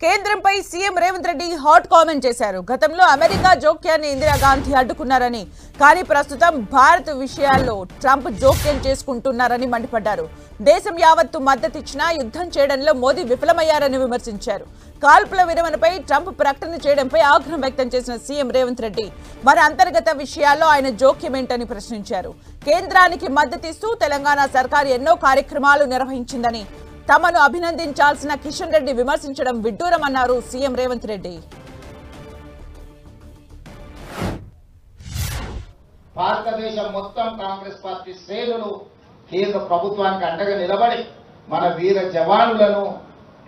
కేంద్రంపై CM Revanth Reddy hot comment చేశారు. గతంలో అమెరికా జోక్యాన్ని ఇందిరాగాంధీ అడ్డుకున్నారని, కానీ ప్రస్తుతం భారత్ విషయాల్లో ట్రంప్ జోక్యం చేసుకుంటున్నారని మండిపడ్డారు. దేశం యావత్తు మద్దతిచ్చినా యుద్ధం చేయడంలో మోదీ విఫలమయ్యారని విమర్శించారు. కాల్పుల విరమణపై ట్రంప్ ప్రకటన చేయడంపై ఆగ్రహం వ్యక్తం చేసిన సీఎం రేవంత్ రెడ్డి మన అంతర్గత విషయాల్లో ఆయన జోక్యమేంటని ప్రశ్నించారు. కేంద్రానికి మద్దతిస్తూ తెలంగాణ సర్కారు ఎన్నో కార్యక్రమాలు నిర్వహించిందని, తమను అభినందించాల్సిన కిషన్ రెడ్డి విమర్శించడం విడ్డూరమన్నారు సీఎం రేవంత్ రెడ్డి. భారతదేశం మొత్తం కాంగ్రెస్ పార్టీ శ్రేణులు కేంద్ర ప్రభుత్వానికి అండగా నిలబడి మన వీర జవానులను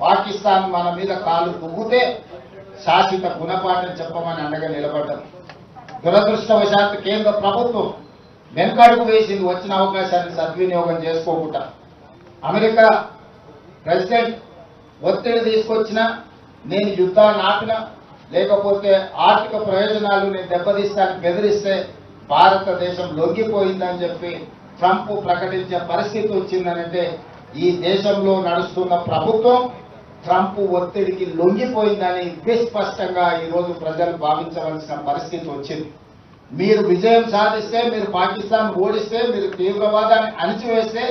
పాకిస్తాన్ మన మీద కాలు తుగ్గితే శాశ్వత గుణపాఠం చెప్పమని అండగా నిలబడ్డారు. దురదృష్టవశాత్తు కేంద్ర ప్రభుత్వం వెనుకడుగు వేసింది. వచ్చిన అవకాశాన్ని సద్వినియోగం చేసుకోకుండా అమెరికా ప్రెసిడెంట్ ఒత్తిడి తీసుకొచ్చినా, నేను యుద్ధాన్ని ఆపినా, లేకపోతే ఆర్థిక ప్రయోజనాలు నేను దెబ్బతీస్తాను బెదిరిస్తే భారతదేశం లొంగిపోయిందని చెప్పి ట్రంప్ ప్రకటించే పరిస్థితి వచ్చిందనంటే ఈ దేశంలో నడుస్తున్న ప్రభుత్వం ట్రంప్ ఒత్తిడికి లొంగిపోయిందని విస్పష్టంగా ఈరోజు ప్రజలు భావించవలసిన పరిస్థితి వచ్చింది. మీరు విజయం సాధిస్తే, మీరు పాకిస్తాన్ ఓడిస్తే, మీరు తీవ్రవాదాన్ని అణిచివేస్తే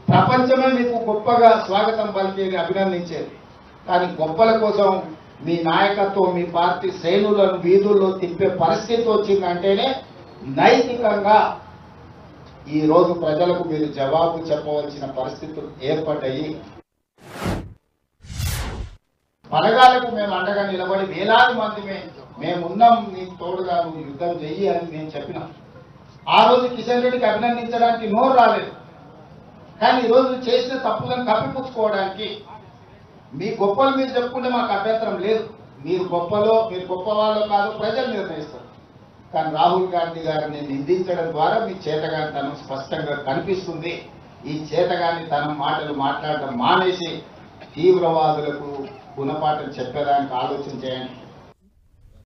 ప్రపంచమే మీకు గొప్పగా స్వాగతం పలికేది, అభినందించేది. కానీ గొప్పల కోసం మీ నాయకత్వం, మీ పార్టీ శ్రేణులను వీధుల్లో తిప్పే పరిస్థితి వచ్చిందంటేనే నైతికంగా ఈరోజు ప్రజలకు మీరు జవాబు చెప్పవలసిన పరిస్థితులు ఏర్పడ్డాయి. బలగాలకు మేము అండగా నిలబడి వేలాది మంది మేమున్నాం, నీకు తోడుగా నువ్వు యుద్ధం చెయ్యి అని మేము చెప్పినాం. ఆ రోజు కిషన్ రెడ్డికి అభినందించడానికి నోరు రాలేదు. కానీ ఈరోజు చేసిన తప్పులను కప్పిపుచ్చుకోవడానికి మీ గొప్పలు మీరు చెప్పుకుంటే మాకు అభ్యంతరం లేదు. మీరు గొప్పవాళ్ళో కాదో ప్రజలు నిర్ణయిస్తారు. కానీ రాహుల్ గాంధీ గారిని నిందించడం ద్వారా మీ చేతగానితనం స్పష్టంగా కనిపిస్తుంది. ఈ చేతగానితనం మాటలు మాట్లాడడం మానేసి తీవ్రవాదులకు గుణపాఠం చెప్పేదానికి ఆలోచన చేయండి.